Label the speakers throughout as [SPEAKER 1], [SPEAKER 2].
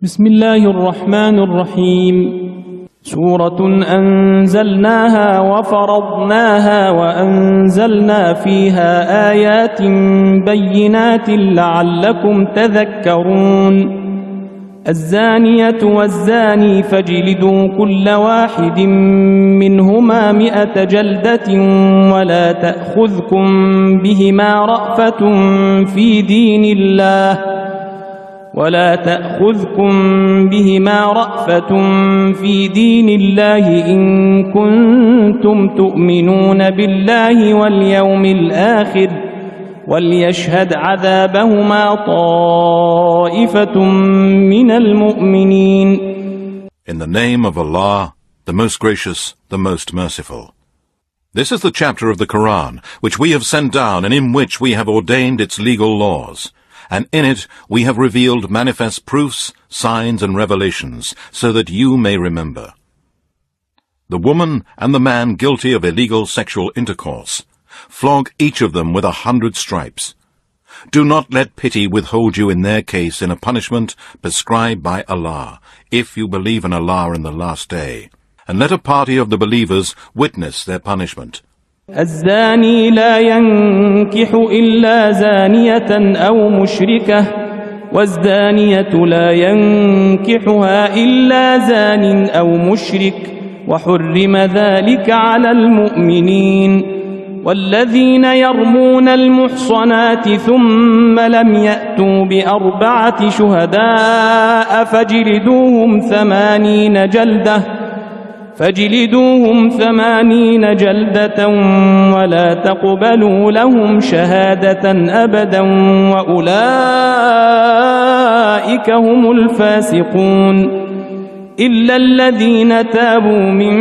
[SPEAKER 1] بسم الله الرحمن الرحيم. سورة أنزلناها وفرضناها وأنزلنا فيها آيات بينات لعلكم تذكرون. الزانية والزاني فاجلدوا كل واحد منهما 100 جلدة ولا تأخذكم بهما رأفة في دين الله إن كنتم تؤمنون بالله واليوم الآخر وليشهد عذابهما طائفة من المؤمنين.
[SPEAKER 2] In the name of Allah, the most gracious, the most merciful. This is the chapter of the Quran which we have sent down and in which we have ordained its legal laws. And in it we have revealed manifest proofs, signs and revelations, so that you may remember. The woman and the man guilty of illegal sexual intercourse, flog each of them with 100 stripes. Do not let pity withhold you in their case in a punishment prescribed by Allah, if you believe in Allah in the last day. And let a party of the believers witness their punishment.
[SPEAKER 1] الزاني لا ينكح إلا زانية أو مشركة والزانية لا ينكحها إلا زان أو مشرك وحرم ذلك على المؤمنين. والذين يرمون المحصنات ثم لم يأتوا ب4 شهداء فاجلدوهم 80 جلدة ولا تقبلوا لهم شهادة أبدا وأولئك هم الفاسقون إلا الذين تابوا من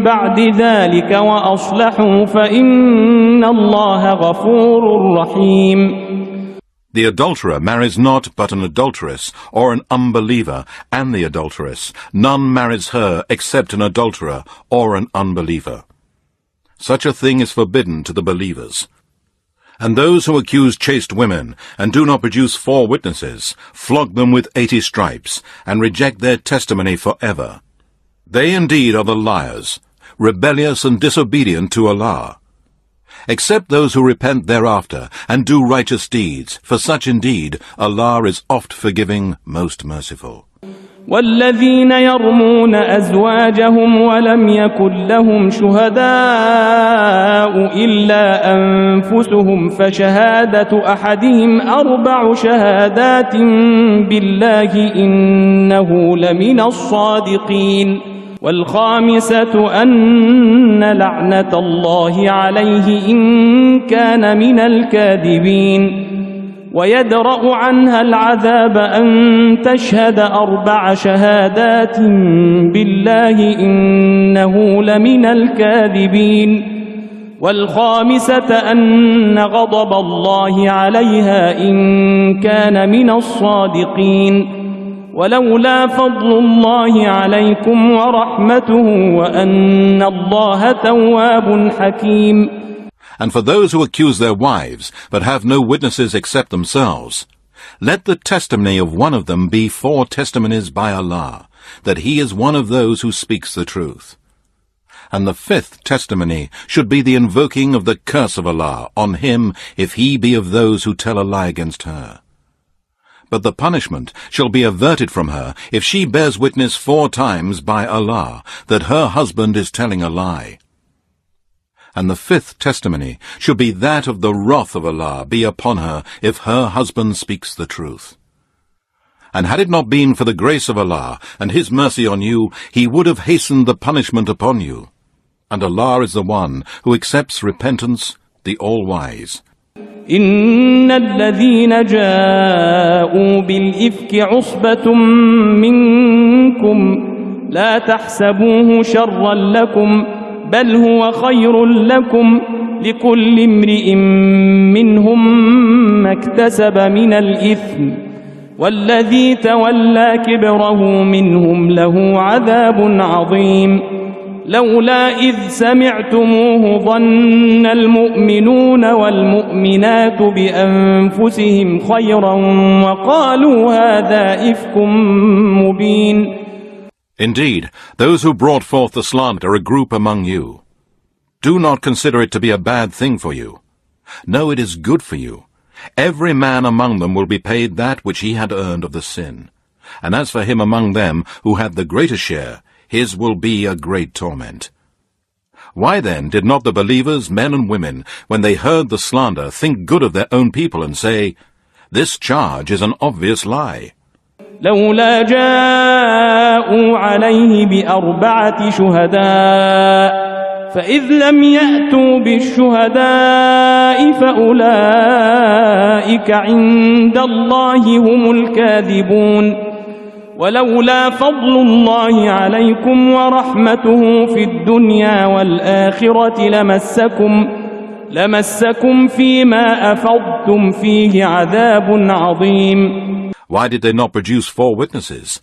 [SPEAKER 1] بعد ذلك وأصلحوا فإن الله غفور رحيم.
[SPEAKER 2] The adulterer marries not but an adulteress or an unbeliever, and the adulteress. None marries her except an adulterer or an unbeliever. Such a thing is forbidden to the believers. And those who accuse chaste women and do not produce 4 witnesses, flog them with 80 stripes, and reject their testimony forever. They indeed are the liars, rebellious and disobedient to Allah. Except those who repent thereafter and do righteous deeds, for such indeed Allah is oft forgiving, most merciful.
[SPEAKER 1] والذين يرمون أزواجهم ولم يكن لهم شهداء إلا أنفسهم فشهادة أحدهم 4 شهادات بالله إنه لمن الصادقين. والخامسة أن لعنة الله عليه إن كان من الكاذبين. ويدرأ عنها العذاب أن تشهد 4 شهادات بالله إنه لمن الكاذبين. والخامسة أن غضب الله عليها إن كان من الصادقين. ولولا فضل الله عليكم ورحمته وأن الله تواب حكيم.
[SPEAKER 2] And for those who accuse their wives, but have no witnesses except themselves, let the testimony of one of them be 4 testimonies by Allah, that he is one of those who speaks the truth. And the 5th testimony should be the invoking of the curse of Allah on him if he be of those who tell a lie against her. But the punishment shall be averted from her if she bears witness 4 times by Allah that her husband is telling a lie. And the 5th testimony should be that of the wrath of Allah be upon her if her husband speaks the truth. And had it not been for the grace of Allah and His mercy on you, He would have hastened the punishment upon you. And Allah is the one who accepts repentance, the All-Wise.
[SPEAKER 1] إن الذين جاءوا بالإفك عصبة منكم لا تحسبوه شرا لكم بل هو خير لكم لكل امرئ منهم ما اكتسب من الإثم والذي تولى كبره منهم له عذاب عظيم. لولا إذ سمعتموه ظن المؤمنون والمؤمنات بأنفسهم خيرا وقالوا هذا إفك مبين.
[SPEAKER 2] Indeed, those who brought forth the slander are a group among you. Do not consider it to be a bad thing for you. No, it is good for you. Every man among them will be paid that which he had earned of the sin. And as for him among them who had the greater share, his will be a great torment. Why then did not the believers, men and women, when they heard the slander, think good of their own people and say, "This charge is an obvious lie"?
[SPEAKER 1] لولا جاءوا عليه بأربعة شهداء فإذ لم يأتوا بالشهداء فأولئك عند الله هم الكاذبون. ولولا فضل الله عليكم ورحمته في الدنيا والآخرة لمسكم فيما أفضتم فيه عذاب عظيم.
[SPEAKER 2] Why did they not produce 4 witnesses?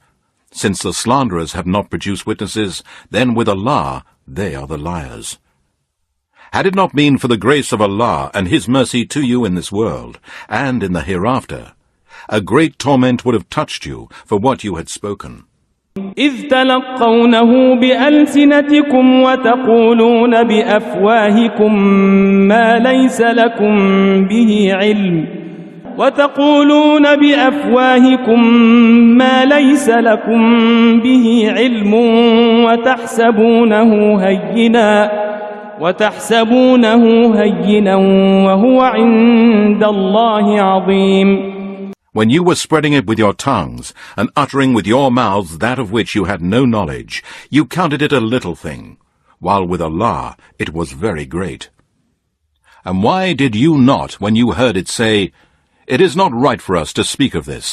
[SPEAKER 2] Since the slanderers have not produced witnesses, then with Allah they are the liars. Had it not been for the grace of Allah and His mercy to you in this world and in the hereafter, a great torment would have touched you for what you had spoken.
[SPEAKER 1] إذ تلقونه بألسنتكم وتقولون بأفواهكم ما ليس لكم به علم وتحسبونه هينا وهو عند الله عظيم.
[SPEAKER 2] When you were spreading it with your tongues and uttering with your mouths that of which you had no knowledge, you counted it a little thing, while with Allah it was very great. And why did you not, when you heard it, say, "It is not right for us to speak of this.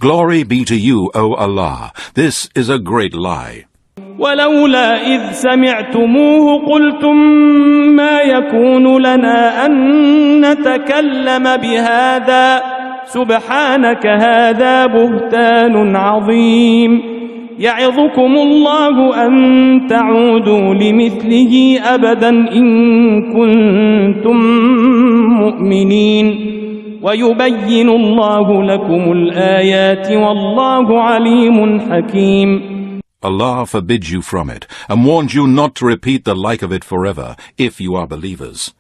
[SPEAKER 2] Glory be to you, O Allah. This is a great lie."
[SPEAKER 1] ولولا إذ سمعتموه قلتم ما يكون لنا أن نتكلم بهذا سبحانك هذا بهتان عظيم. يعظكم الله أن تعودوا لمثله أبدا إن كنتم مؤمنين ويبين الله لكم الآيات والله عليم حكيم.
[SPEAKER 2] Allah forbids you from it, and warns you not to repeat the like of it forever, if you are believers.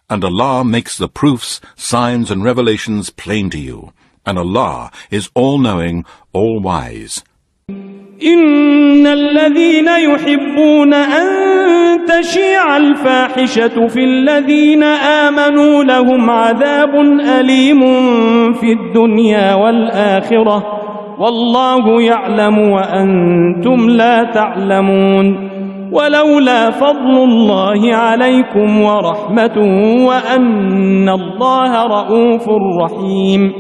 [SPEAKER 2] And Allah makes the proofs, signs, and revelations plain to you, and Allah is all-knowing, all-wise.
[SPEAKER 1] إن الذين يحبون أن تشيع الفاحشة في الذين آمنوا لهم عذاب أليم في الدنيا والآخرة والله يعلم وأنتم لا تعلمون. ولولا فضل الله عليكم ورحمته وأن الله رؤوف رحيم.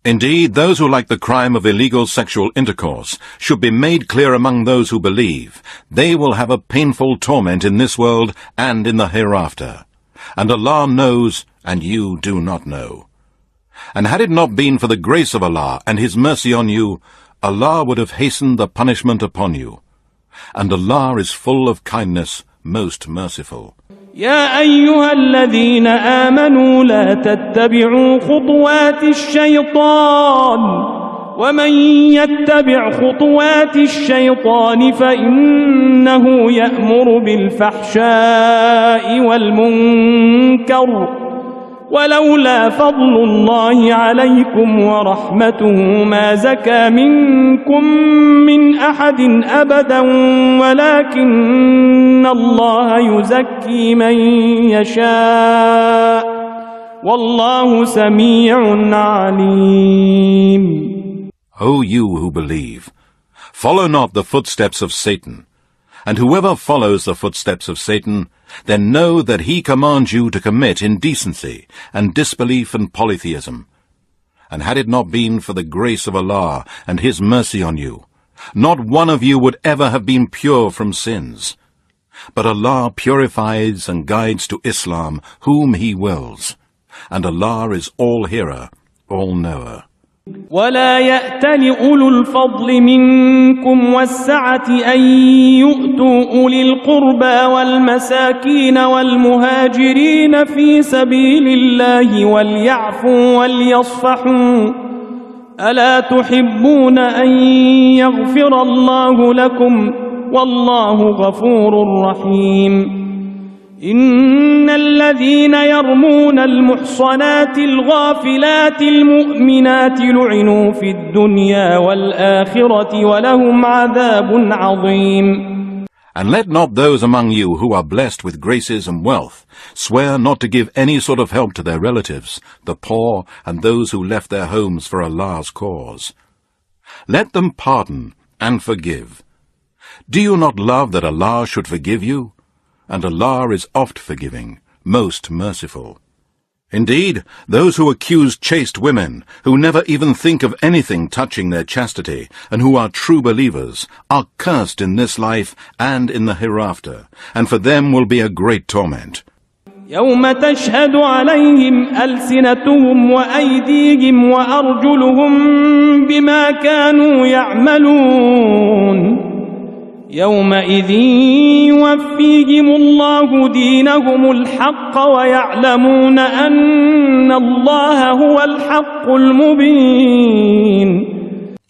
[SPEAKER 2] Indeed, those who like the crime of illegal sexual intercourse should be made clear among those who believe. They will have a painful torment in this world and in the hereafter. And Allah knows, and you do not know. And had it not been for the grace of Allah and His mercy on you, Allah would have hastened the punishment upon you. And Allah is full of kindness, most merciful.
[SPEAKER 1] يا أيها الذين آمنوا لا تتبعوا خطوات الشيطان ومن يتبع خطوات الشيطان فإنه يأمر بالفحشاء والمنكر ولولا فضل الله عليكم ورحمته ما زكى منكم من أحد أبدا ولكن الله يزكي من يشاء والله سميع عليم.
[SPEAKER 2] O you who believe, follow not the footsteps of Satan, and whoever follows the footsteps of Satan, then know that he commands you to commit indecency and disbelief and polytheism. And had it not been for the grace of Allah and His mercy on you, not one of you would ever have been pure from sins. But Allah purifies and guides to Islam whom He wills, and Allah is all-hearer, all-knower.
[SPEAKER 1] ولا يأتل أولو الفضل منكم والسعة أن يؤتوا أولي القربى والمساكين والمهاجرين في سبيل الله وليعفوا وليصفحوا ألا تحبون أن يغفر الله لكم والله غفور رحيم إن الذين يرمون المحصنات الغافلات المؤمنات لعنوا في الدنيا والآخرة ولهم عذاب عظيم.
[SPEAKER 2] And let not those among you who are blessed with graces and wealth swear not to give any sort of help to their relatives, the poor, and those who left their homes for Allah's cause. Let them pardon and forgive. Do you not love that Allah should forgive you? And Allah is oft forgiving, most merciful. Indeed, those who accuse chaste women, who never even think of anything touching their chastity, and who are true believers, are cursed in this life and in the hereafter, and for them will be a great torment.
[SPEAKER 1] يوم تشهد عليهم ألسنتهم وأيديهم وأرجلهم بما كانوا يعملون يومئذ يوفيهم الله دينهم الحق ويعلمون أن الله هو الحق المبين.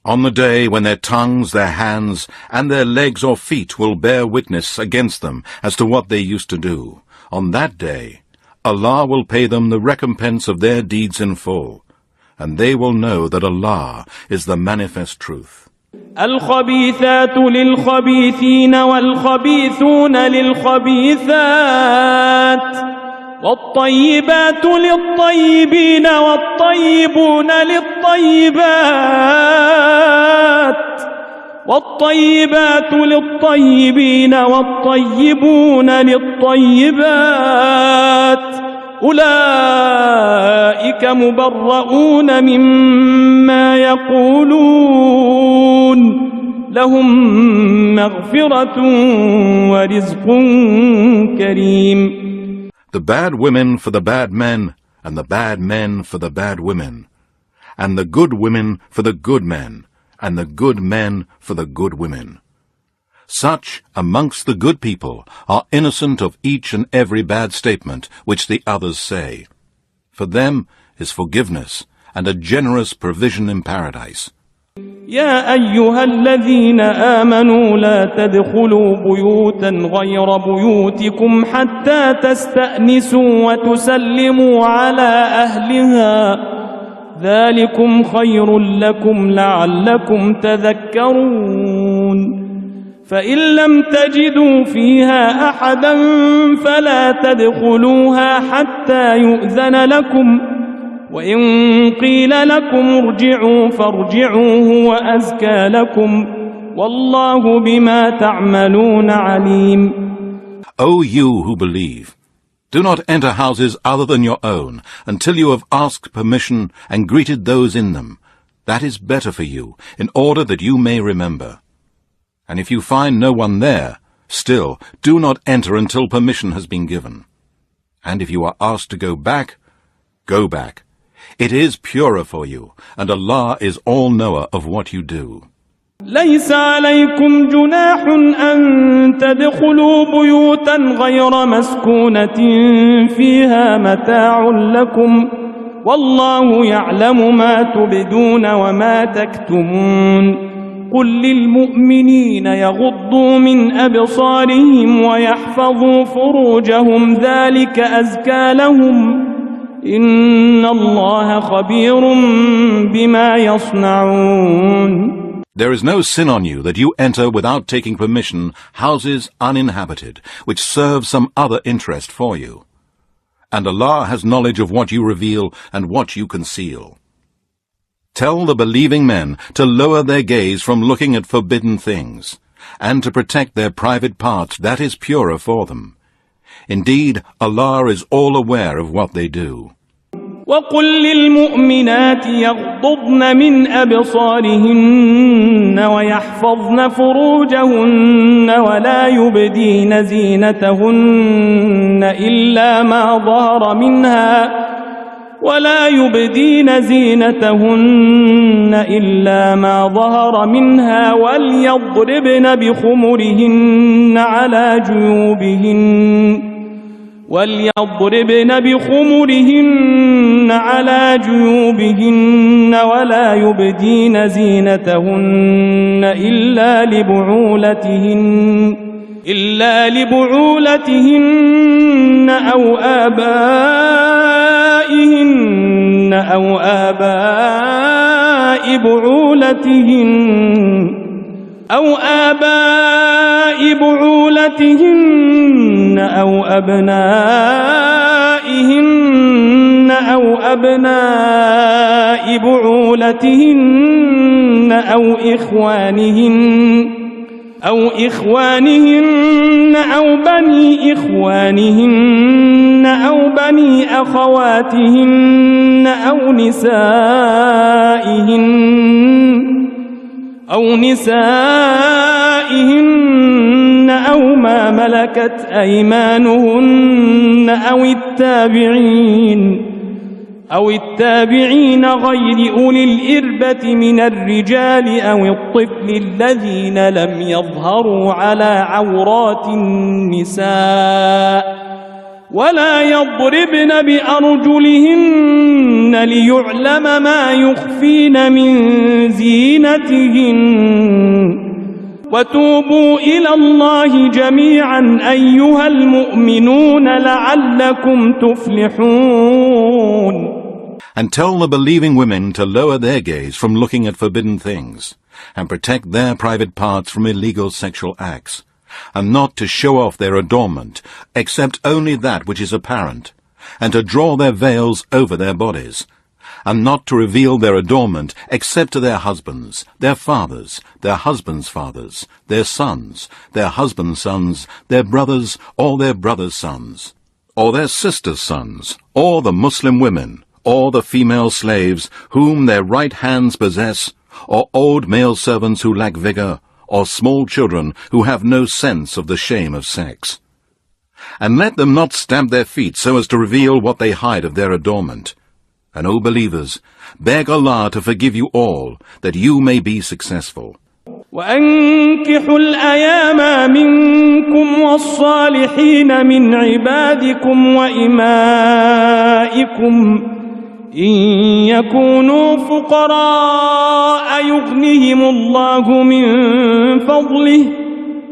[SPEAKER 2] On the day when their tongues, their hands, and their legs or feet will bear witness against them as to what they used to do, on that day Allah will pay them the recompense of their deeds in full, and they will know that Allah is the manifest truth.
[SPEAKER 1] الخبيثات للخبيثين والخبيثون للخبيثات والطيبات للطيبين والطيبون للطيبات والطيبات للطيبين والطيبون للطيبات أولئك مبرؤون مما يقولون لهم مغفرة ورزق كريم.
[SPEAKER 2] The bad women for the bad men, and the bad men for the bad women, and the good women for the good men, and the good men for the good women. Such amongst the good people are innocent of each and every bad statement which the others say. For them is forgiveness and a generous provision in paradise.
[SPEAKER 1] يا أيها الذين آمنوا لا تدخلوا بيوتا غير بيوتكم حتى تستأنسوا وتسلموا على أهلها ذلكم خير لكم لعلكم تذكرون. فإن لم تجدوا فيها أحدا فلا تدخلوها حتى يؤذن لكم وإن قيل لكم ارجعوا فارجعوا هو أزكى لكم والله بما تعملون عليم.
[SPEAKER 2] O you who believe, do not enter houses other than your own until you have asked permission and greeted those in them. That is better for you, in order that you may remember. And if you find no one there, still do not enter until permission has been given. And if you are asked to go back, go back. It is purer for you, and Allah is all-knower of what you do.
[SPEAKER 1] ليس عليكم جناح أن تدخلوا بيوتا غير مسكونة فيها متاع لكم والله يعلم ما تبدون وما تكتمون. قل للمؤمنين يغضوا من أبصارهم ويحفظوا فروجهم ذلك أزكى لهم إن الله خبير بما يصنعون.
[SPEAKER 2] There is no sin on you that you enter without taking permission houses uninhabited, which serve some other interest for you. And Allah has knowledge of what you reveal and what you conceal. Tell the believing men to lower their gaze from looking at forbidden things, and to protect their private parts, that is purer for them. Indeed, Allah is all aware of what they do.
[SPEAKER 1] وقل للمؤمنات يغضضن من أبصارهن ويحفظن فروجهن ولا يبدين زينتهن إلا ما ظهر منها ولا يبدين زينتهن إلا ما ظهر منها وليضربن بخمرهن على جيوبهن ولا يبدين زينتهن إلا لبعولتهن أو آبائهن أو آباء بعولتهن أو أبنائهن أو أبناء بعولتهن أو إخوانهن أو بني إخوانهن أو بني أخواتهن أو نسائهن أو ما ملكت أيمانهن أو التابعين غير أولي الإربة من الرجال أو الطفل الذين لم يظهروا على عورات النساء ولا يضربن بأرجلهن ليعلم ما يخفين من زينتهن وتوبوا إلى الله جميعا أيها المؤمنون لعلكم تفلحون.
[SPEAKER 2] And tell the believing women to lower their gaze from looking at forbidden things, and protect their private parts from illegal sexual acts, and not to show off their adornment, except only that which is apparent, and to draw their veils over their bodies, and not to reveal their adornment except to their husbands, their fathers, their husbands' fathers, their sons, their husbands' sons, their brothers, or their brothers' sons, or their sisters' sons, or the Muslim women, or the female slaves whom their right hands possess, or old male servants who lack vigor, or small children who have no sense of the shame of sex. And let them not stamp their feet so as to reveal what they hide of their adornment. And, O believers, beg Allah to forgive you all, that you may be successful.
[SPEAKER 1] وأنكحوا الأيام منكم والصالحين من عبادكم وإمائكم إن يكونوا فقراء يغنهم الله من فضله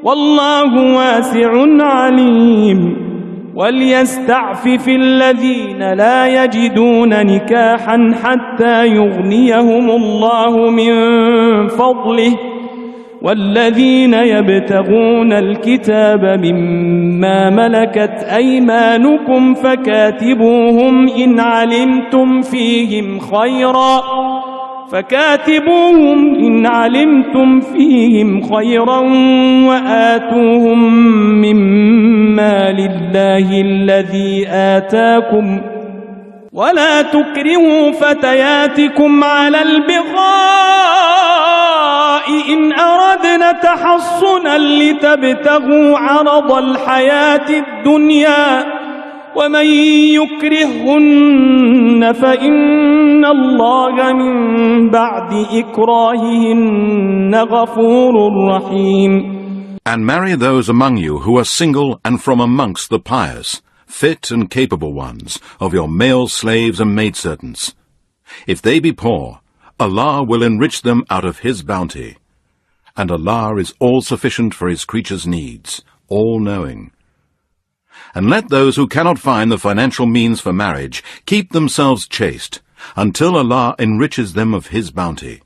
[SPEAKER 1] والله واسع عليم وليستعفف الذين لا يجدون نكاحا حتى يغنيهم الله من فضله والذين يبتغون الكتاب مما ملكت أيمانكم فكاتبوهم إن علمتم فيهم خيرا وآتوهم مما لله الذي آتاكم ولا تكرهوا فتياتكم على البغاء إن أردنا تحصنا لتبتغوا عرض الحياة الدنيا ومن يكرههن فإن الله من بعد إكراههن غفور رحيم.
[SPEAKER 2] And marry those among you who are single and from amongst the pious, fit and capable ones, of your male slaves and maidservants. If they be poor, Allah will enrich them out of His bounty. And Allah is all-sufficient for His creatures' needs, all-knowing. And let those who cannot find the financial means for marriage keep themselves chaste, until Allah enriches them of His bounty.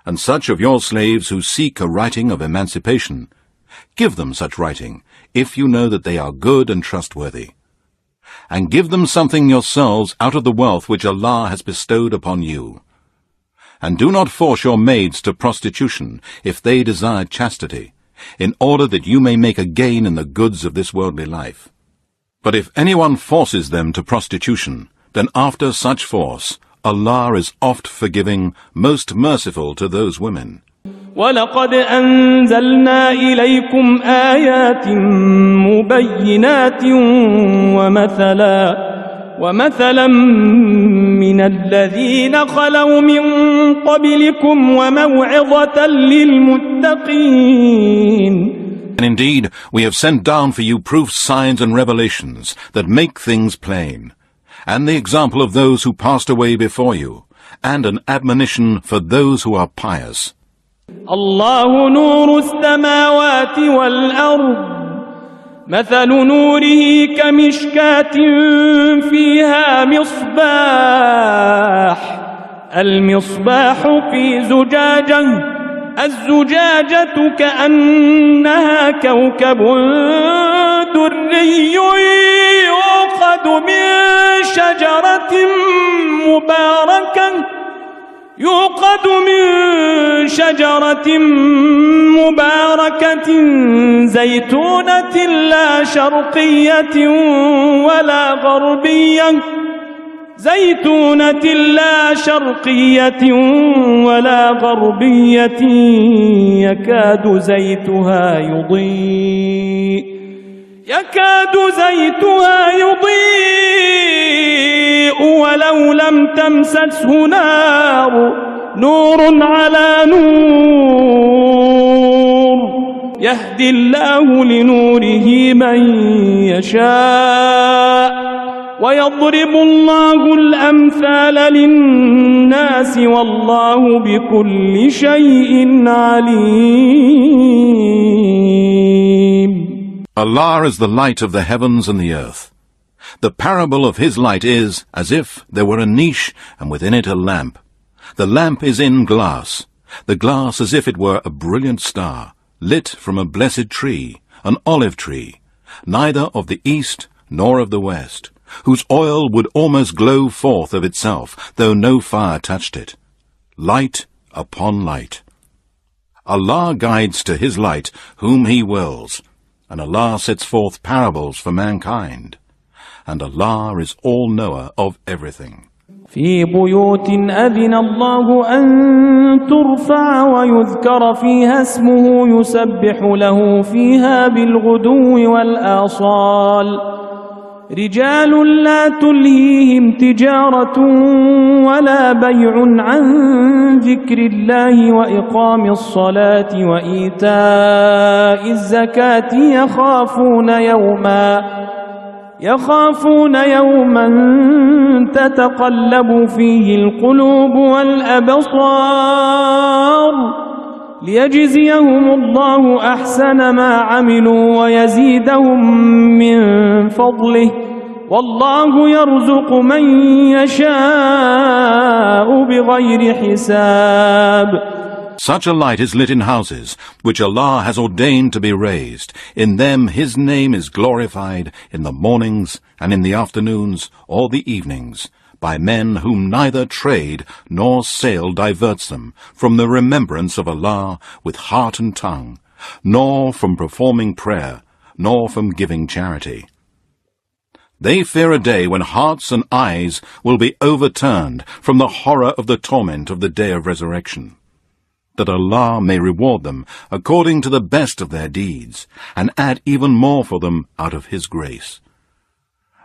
[SPEAKER 2] And such of your slaves who seek a writing of emancipation, give them such writing, if you know that they are good and trustworthy. And give them something yourselves out of the wealth which Allah has bestowed upon you. And do not force your maids to prostitution, if they desire chastity, in order that you may make a gain in the goods of this worldly life. But if anyone forces them to prostitution, then after such force, Allah is oft forgiving, most merciful to those women.
[SPEAKER 1] وَلَقَدْ أَنزَلْنَا إِلَيْكُمْ آيَاتٍ مُبَيِّنَاتٍ ومثلا من الذين خلوا من قبلكم وموعظة للمتقين.
[SPEAKER 2] And indeed, we have sent down for you proofs, signs, and revelations that make things plain, and the example of those who passed away before you, and an admonition for those who are pious.
[SPEAKER 1] الله نور السماوات والأرض مثل نوره كمشكاة فيها مصباح المصباح في زجاجة الزجاجة كأنها كوكب دري يوقد من شجرة مباركة زيتونة لا شرقية ولا غربية يكاد زيتها يضيء ولو لم تمسسه نار نور على نور يهدي الله لنوره من يشاء ويضرب الله الأمثال للناس والله بكل شيء عليم.
[SPEAKER 2] Allah is the light of the heavens and the earth. The parable of his light is as if there were a niche and within it a lamp. The lamp is in glass, the glass as if it were a brilliant star, lit from a blessed tree, an olive tree, neither of the east nor of the west, whose oil would almost glow forth of itself, though no fire touched it. Light upon light. Allah guides to his light whom he wills, and Allah sets forth parables for mankind, and Allah is all-knower of everything.
[SPEAKER 1] في بيوت أذن الله أن ترفع ويذكر فيها اسمه يسبح له فيها بالغدو والآصال رجال لا تلهيهم تجارة ولا بيع عن ذكر الله وإقام الصلاة وإيتاء الزكاة يخافون يوما تتقلب فيه القلوب والأبصار ليجزيهم الله أحسن ما عملوا ويزيدهم من فضله والله يرزق من يشاء بغير حساب.
[SPEAKER 2] Such a light is lit in houses, which Allah has ordained to be raised. In them his name is glorified in the mornings and in the afternoons or the evenings, by men whom neither trade nor sale diverts them from the remembrance of Allah with heart and tongue, nor from performing prayer, nor from giving charity. They fear a day when hearts and eyes will be overturned from the horror of the torment of the day of resurrection, that Allah may reward them according to the best of their deeds, and add even more for them out of his grace.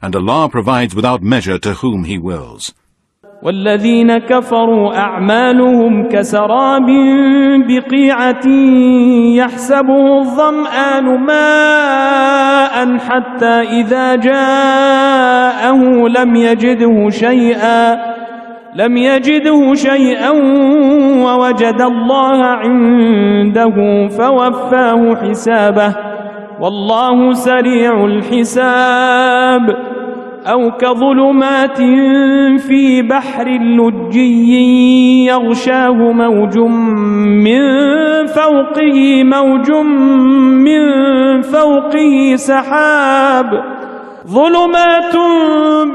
[SPEAKER 2] And Allah provides without measure to whom he wills.
[SPEAKER 1] والذين كفروا أعمالهم كسراب بقيعة يحسبه الظمآن ماء حتى إذا جاءه لم يجده شيئا ووجد الله عنده فوفاه حسابه والله سريع الحساب. أو كظلمات في بحر لجي يغشاه موج من فوقه سحاب ظلمات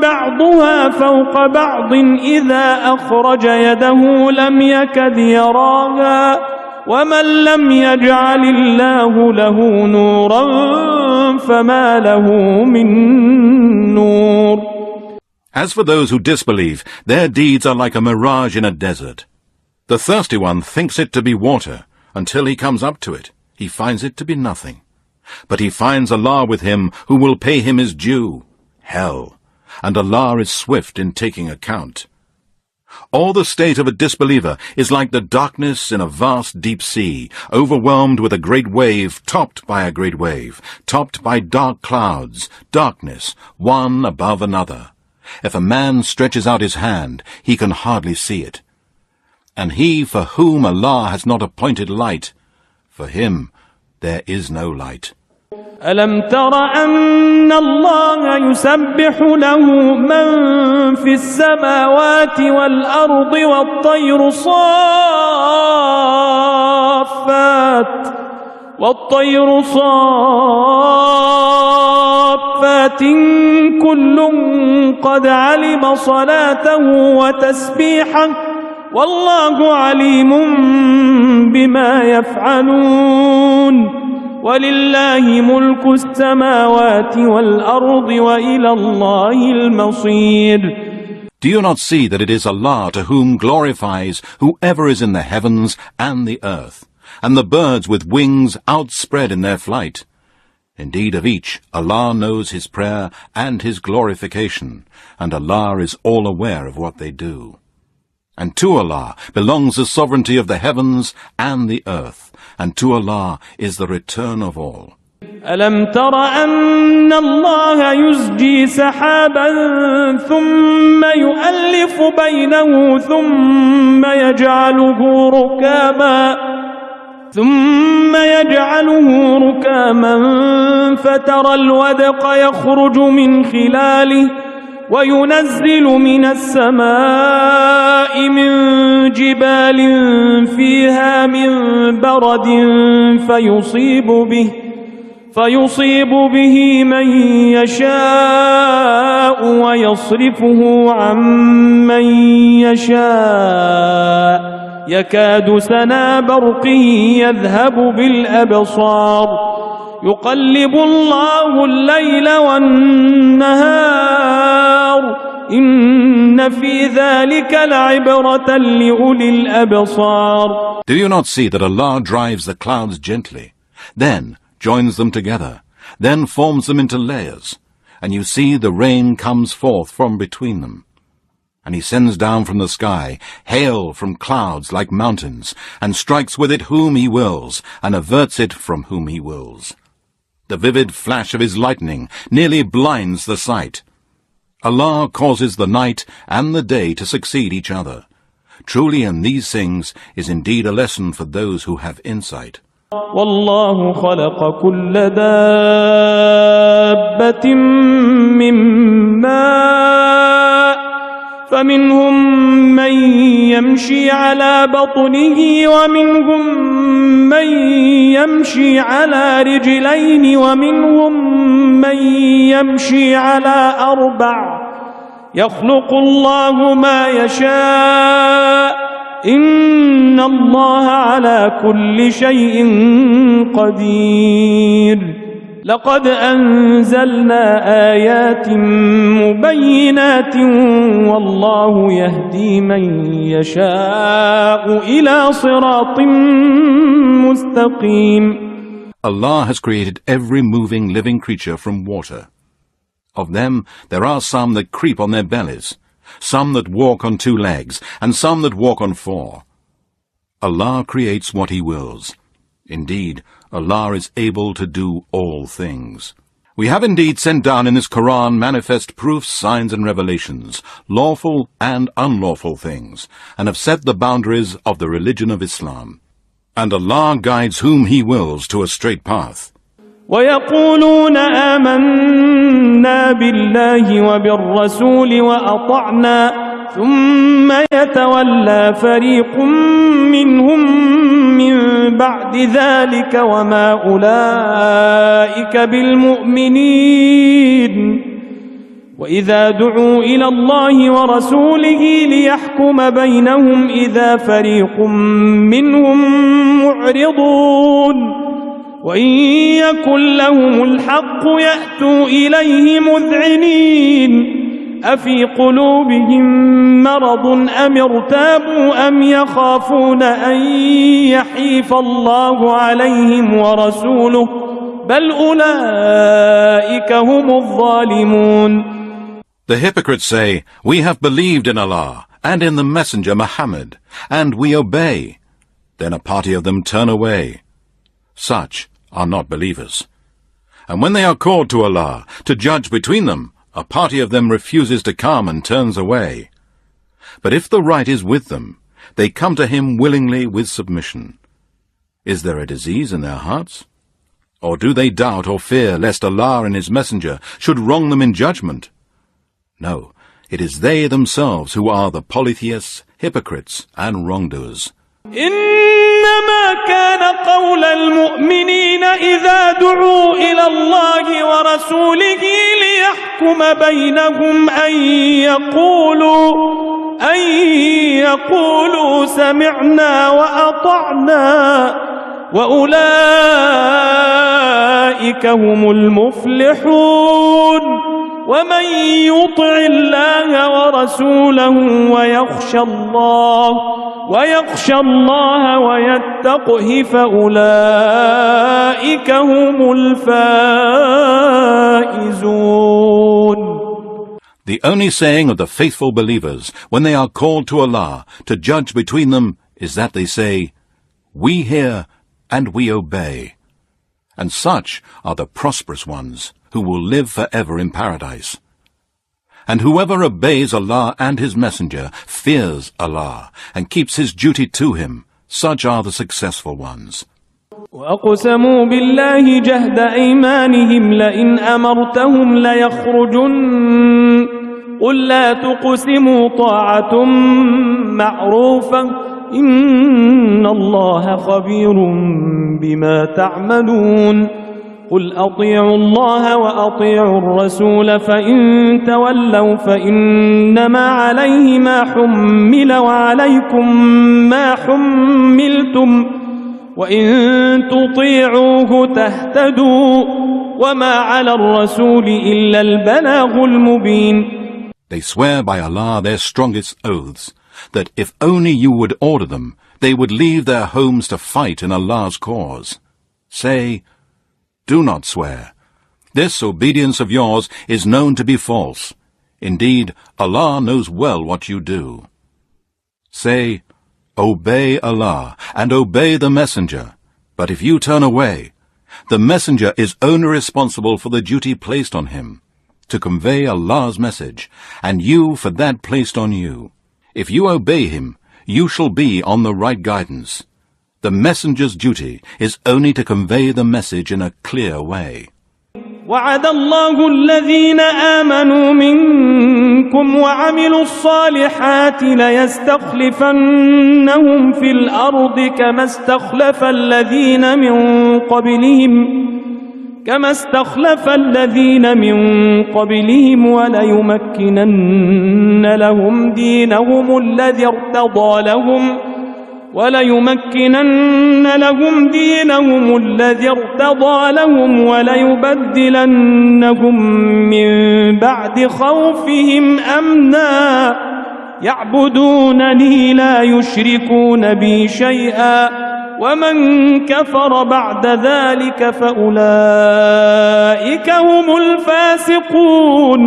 [SPEAKER 1] بعضها فوق بعض إذا أخرج يده لم يكد يراها ومن لم يجعل الله له نورا فما له من نور.
[SPEAKER 2] As for those who disbelieve, their deeds are like a mirage in a desert. The thirsty one thinks it to be water until he comes up to it. He finds it to be nothing. But he finds Allah with him who will pay him his due, hell. and Allah is swift in taking account. All the state of a disbeliever is like the darkness in a vast deep sea, overwhelmed with a great wave, topped by a great wave, topped by dark clouds, darkness, one above another. If a man stretches out his hand, he can hardly see it. And he for whom Allah has not appointed light, for him there is no light.
[SPEAKER 1] ألم تر أن الله يسبح له من في السماوات والأرض والطير صافات كل قد علم صلاته وتسبيحه والله عليم بما يفعلون ولله ملك السماوات والأرض وإلى الله المصير.
[SPEAKER 2] Do you not see that it is Allah to whom glorifies whoever is in the heavens and the earth, and the birds with wings outspread in their flight? Indeed, of each Allah knows his prayer and his glorification, and Allah is all aware of what they do. And to Allah belongs the sovereignty of the heavens and the earth, and to Allah is the return of all.
[SPEAKER 1] ألم تر أن الله يزجي سحابا ثم يؤلف بينه ثم يجعله ركاما فترى الودق يخرج من خلاله وينزل من السماء من جبال فيها من برد فيصيب به من يشاء ويصرفه عن من يشاء يكاد سنا برقه يذهب بالأبصار يقلب الله الليل والنهار إن في ذلك لعبرة لأولي الأبصار.
[SPEAKER 2] Do you not see that Allah drives the clouds gently, then joins them together, then forms them into layers, and you see the rain comes forth from between them? And he sends down from the sky hail from clouds like mountains, and strikes with it whom he wills, and averts it from whom he wills. The vivid flash of his lightning nearly blinds the sight. Allah causes the night and the day to succeed each other. Truly in these things is indeed a lesson for those who have insight.
[SPEAKER 1] والله خلق كل دابة من ماء فمنهم من يمشي على بطنه ومنهم من يمشي على رجلين ومنهم من يمشي على أربع يخلق الله ما يشاء إن الله على كل شيء قدير. لقد أنزلنا آيات مبينات والله يهدي من يشاء إلى صراط مستقيم.
[SPEAKER 2] Allah has created every moving living creature from water. Of them there are some that creep on their bellies, some that walk on 2 legs, and some that walk on 4. Allah creates what he wills. Indeed, Allah is able to do all things. We have indeed sent down in this Quran manifest proofs, signs and revelations, lawful and unlawful things, and have set the boundaries of the religion of Islam. And Allah guides whom he wills to a straight path.
[SPEAKER 1] ويقولون آمنا بالله وبالرسول وأطعنا ثم يتولى فريق منهم من بعد ذلك وما أولئك بالمؤمنين وإذا دعوا إلى الله ورسوله ليحكم بينهم إذا فريق منهم معرضون وإن يكن لهم الحق يأتوا إليه مذعنين أفي قلوبهم مرض أم ارتابوا أم يخافون أن يحيف الله عليهم ورسوله بل أولئك هم الظالمون.
[SPEAKER 2] The hypocrites say, "We have believed in Allah and in the messenger Muhammad, and we obey." Then a party of them turn away. Such are not believers. And when they are called to Allah to judge between them, a party of them refuses to come and turns away. But if the right is with them, they come to him willingly with submission. Is there a disease in their hearts? Or do they doubt or fear lest Allah and His Messenger should wrong them in judgment? No, it is they themselves who are the polytheists, hypocrites, and wrongdoers.
[SPEAKER 1] إنما كان قول المؤمنين إذا دعوا إلى الله ورسوله ليحكم بينهم أن يقولوا سمعنا وأطعنا وأولئك هم المفلحون ومن يطع الله ورسوله ويخشى الله ويتقه فأولئك هم الفائزون.
[SPEAKER 2] The only saying of the faithful believers when they are called to Allah to judge between them is that they say, "We hear and we obey." And such are the prosperous ones who will live forever in paradise. And whoever obeys Allah and His Messenger fears Allah and keeps his duty to Him. Such are the successful ones.
[SPEAKER 1] وَأَقْسَمُوا بِاللَّهِ جَهْدَ أَيْمَانِهِمْ لَئِنْ أَمَرْتَهُمْ لَيَخْرُجُنَّ قُلْ لَا تُقْسِمُوا طَاعَةٌ مَّعْرُوفَةٌ إِنَّ اللَّهَ خَبِيرٌ بِمَا تَعْمَلُونَ قُلْ أَطِيعُوا اللَّهَ وَأَطِيعُوا الرَّسُولَ فَإِن تَوَلَّوْا فَإِنَّمَا عَلَيْهِ مَا حُمِّلَ وَعَلَيْكُمْ مَا حُمِّلْتُمْ وَإِن تُطِيعُوهُ تَهْتَدُوا وَمَا عَلَى الرَّسُولِ إِلَّا الْبَلَاغُ الْمُبِينُ.
[SPEAKER 2] They swear by Allah their strongest oaths, that if only you would order them, they would leave their homes to fight in Allah's cause. Say, do not swear. This obedience of yours is known to be false. Indeed, Allah knows well what you do. Say, obey Allah and obey the Messenger. But if you turn away, the Messenger is only responsible for the duty placed on him, to convey Allah's message, and you for that placed on you. If you obey him, you shall be on the right guidance. The messenger's duty is only to convey the message in a clear way.
[SPEAKER 1] وعد الله الذين آمنوا منكم وعملوا الصالحات ليستخلفنهم في الأرض كما استخلف الذين من قبلهم وليمكنن لهم دينهم الذي ارتضى لهم وليبدلنهم من بعد خوفهم أمنا يعبدونني لا يشركون بي شيئا ومن كفر بعد ذلك فأولئك هم الفاسقون.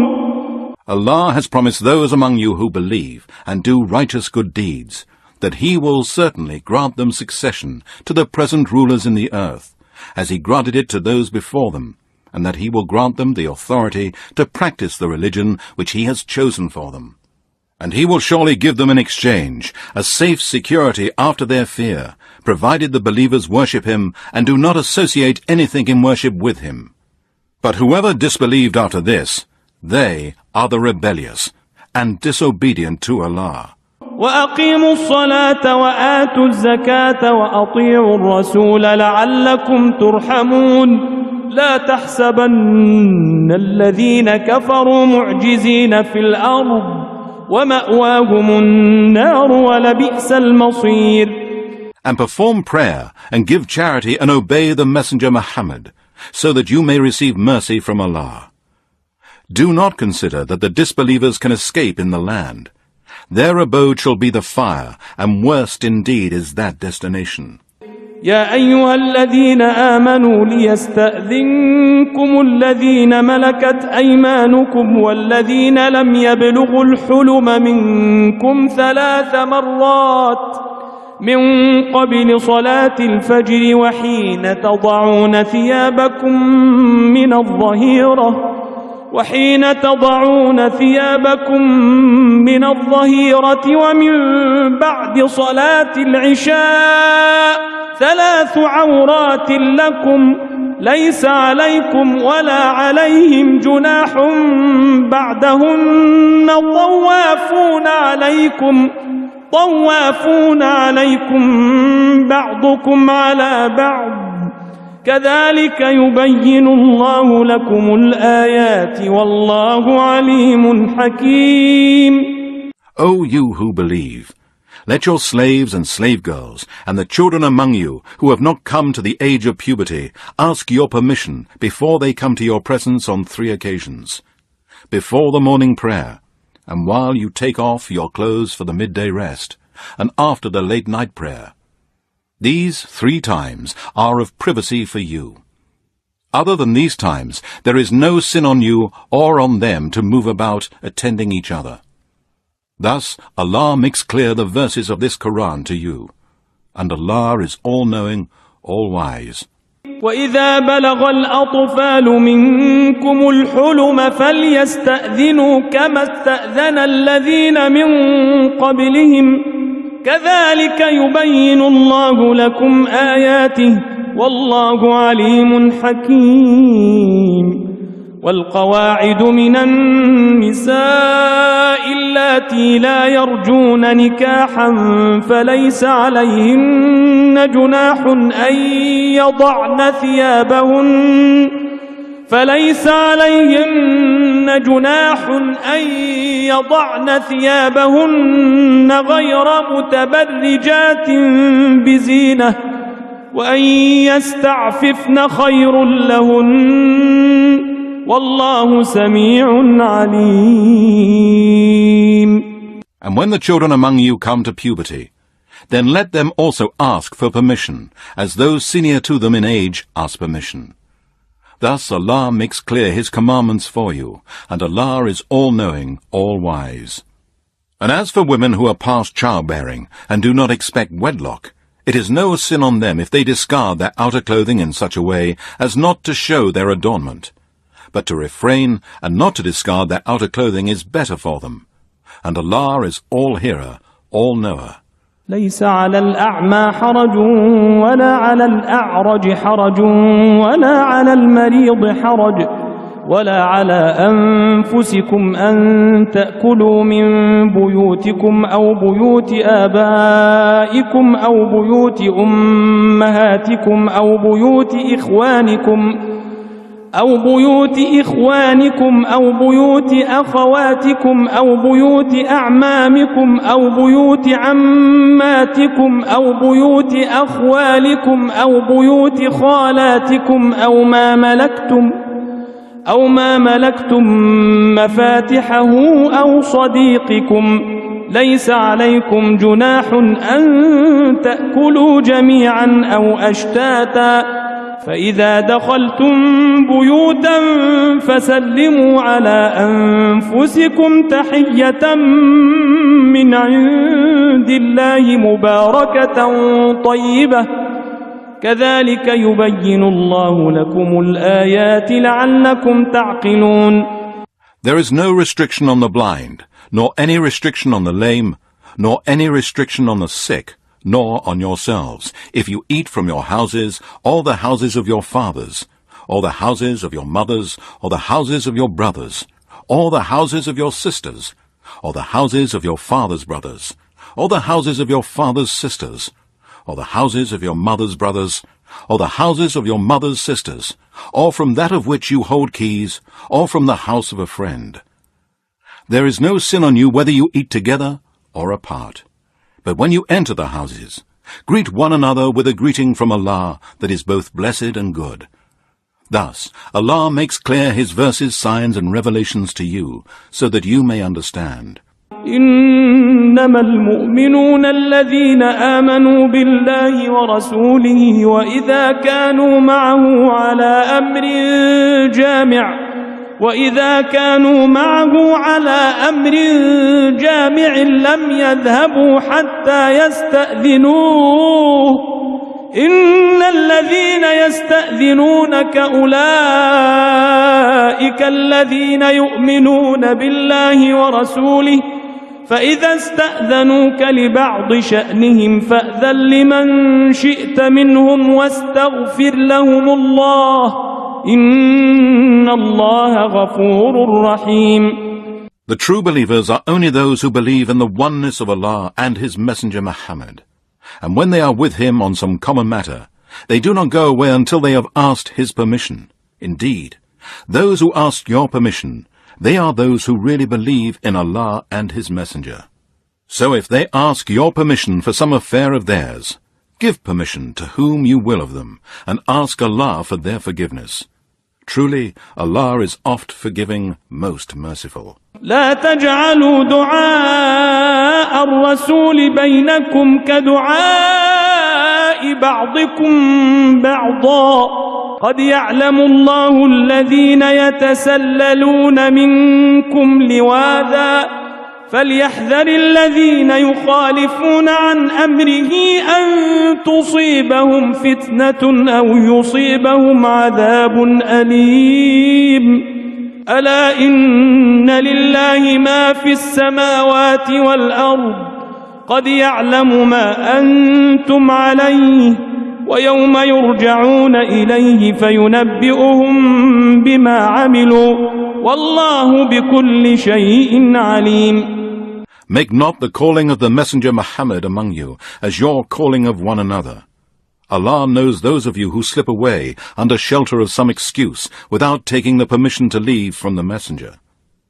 [SPEAKER 2] Allah has promised those among you who believe and do righteous good deeds that He will certainly grant them succession to the present rulers in the earth, as He granted it to those before them, and that He will grant them the authority to practice the religion which He has chosen for them. And He will surely give them in exchange a safe security after their fear, provided the believers worship Him and do not associate anything in worship with Him. But whoever disbelieved after this, they are the rebellious and disobedient to Allah.
[SPEAKER 1] وأقيموا الصلاة وآتوا الزكاة وأطيعوا الرسول لعلكم ترحمون لا تحسبن الذين كفروا معجزين في الأرض ومأواهم النار ولبئس المصير.
[SPEAKER 2] And perform prayer and give charity and obey the Messenger Muhammad, so that you may receive mercy from Allah. Do not consider that the disbelievers can escape in the land. Their abode shall be the fire, and worst indeed is that destination.
[SPEAKER 1] يا أيها الذين آمنوا ليستأذنكم الذين ملكت أيمانكم والذين لم يبلغوا الحلم منكم 3 مرات من قبل صلاة الفجر وحين تضعون ثيابكم من الظهيرة ومن بعد صلاة العشاء 3 عورات لكم ليس عليكم ولا عليهم جناح بعدهن طوافون عليكم بعضكم على بعض كذلك يبين الله لكم الآيات والله عليم حكيم.
[SPEAKER 2] O you who believe, let your slaves and slave girls and the children among you who have not come to the age of puberty ask your permission before they come to your presence on 3 occasions, before the morning prayer, and while you take off your clothes for the midday rest, and after the late night prayer. These 3 times are of privacy for you. Other than these times, there is no sin on you or on them to move about attending each other. Thus, Allah makes clear the verses of this Quran to you, and Allah is all-knowing, all-wise.
[SPEAKER 1] وَإِذَا بَلَغَ الْأَطْفَالُ مِنكُمُ الْحُلُمَ فَلْيَسْتَأْذِنُوا كَمَا اسْتَأْذَنَ الَّذِينَ مِن قَبْلِهِمْ كَذَلِكَ يُبَيِّنُ اللَّهُ لَكُمْ آيَاتِهِ وَاللَّهُ عَلِيمٌ حَكِيمٌ. والقواعد من النساء اللاتي لا يرجون نكاحا فليس عليهن جناح أن يضعن ثيابهن غير متبرجات بزينة وأن يستعففن خير لهن والله سميع عليم.
[SPEAKER 2] And when the children among you come to puberty, then let them also ask for permission, as those senior to them in age ask permission. Thus Allah makes clear His commandments for you, and Allah is all-knowing, all-wise. And as for women who are past childbearing and do not expect wedlock, it is no sin on them if they discard their outer clothing in such a way as not to show their adornment. But to refrain and not to discard their outer clothing is better for them. And Allah is all-hearer, all-knower.
[SPEAKER 1] ليس على الأعمى حرج ولا على الأعرج حرج ولا على المريض حرج ولا على أنفسكم أن تأكلوا من بيوتكم أو بيوت آبائكم أو بيوت أمهاتكم أو بيوت إخوانكم أو بيوت أخواتكم أو بيوت أعمامكم أو بيوت عماتكم أو بيوت أخوالكم أو بيوت خالاتكم أو ما ملكتم مفاتحه أو صديقكم ليس عليكم جناح أن تأكلوا جميعا أو أشتاتا فإذا دخلتم بيوتا فسلموا على أنفسكم تحية من عند الله مباركة طيبة كذلك يبين الله لكم الآيات لعلكم تعقلون.
[SPEAKER 2] There is no restriction on the blind, nor any restriction on the lame, nor any restriction on the sick, nor on yourselves, if you eat from your houses, or the houses of your fathers, or the houses of your mothers, or the houses of your brothers, or the houses of your sisters, or the houses of your father's brothers, or the houses of your father's sisters, or the houses of your mother's brothers, or the houses of your mother's sisters, or from that of which you hold keys, or from the house of a friend. There is no sin on you whether you eat together or apart. But when you enter the houses, greet one another with a greeting from Allah that is both blessed and good. Thus, Allah makes clear His verses, signs and revelations to you, so that you may understand.
[SPEAKER 1] إنما المؤمنون الذين آمنوا بالله ورسوله وإذا كانوا معه على أمر جامع لم يذهبوا حتى يستأذنوه إن الذين يستأذنونك أولئك الذين يؤمنون بالله ورسوله فإذا استأذنوك لبعض شأنهم فأذن لمن شئت منهم واستغفر لهم الله إن الله غفور رحيم.
[SPEAKER 2] The true believers are only those who believe in the oneness of Allah and His Messenger Muhammad. And when they are with him on some common matter, they do not go away until they have asked his permission. Indeed, those who ask your permission, they are those who really believe in Allah and His Messenger. So if they ask your permission for some affair of theirs, give permission to whom you will of them, and ask Allah for their forgiveness. Truly, Allah is oft forgiving, most merciful.
[SPEAKER 1] لا تجعلوا دعاء الرسول بينكم كدعاء بعضكم بعضا قد يعلم الله الذين يتسللون منكم لواذا فليحذر الذين يخالفون عن أمره أن تصيبهم فتنة أو يصيبهم عذاب أليم ألا إن لله ما في السماوات والأرض قد يعلم ما أنتم عليه ويوم يرجعون إليه فينبئهم بما عملوا والله بكل شيء عليم.
[SPEAKER 2] Make not the calling of the Messenger Muhammad among you as your calling of one another. Allah knows those of you who slip away under shelter of some excuse without taking the permission to leave from the Messenger.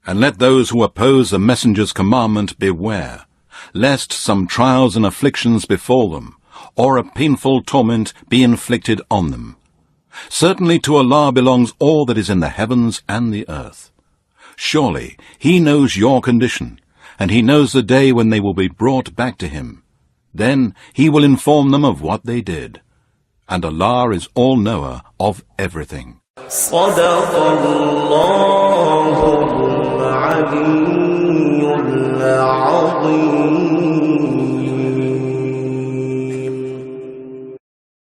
[SPEAKER 2] And let those who oppose the Messenger's commandment beware, lest some trials and afflictions befall them, or a painful torment be inflicted on them. Certainly to Allah belongs all that is in the heavens and the earth. Surely He knows your condition, and He knows the day when they will be brought back to Him. Then He will inform them of what they did. And Allah is all-knower of everything.
[SPEAKER 3] صدق الله العلي العظيم.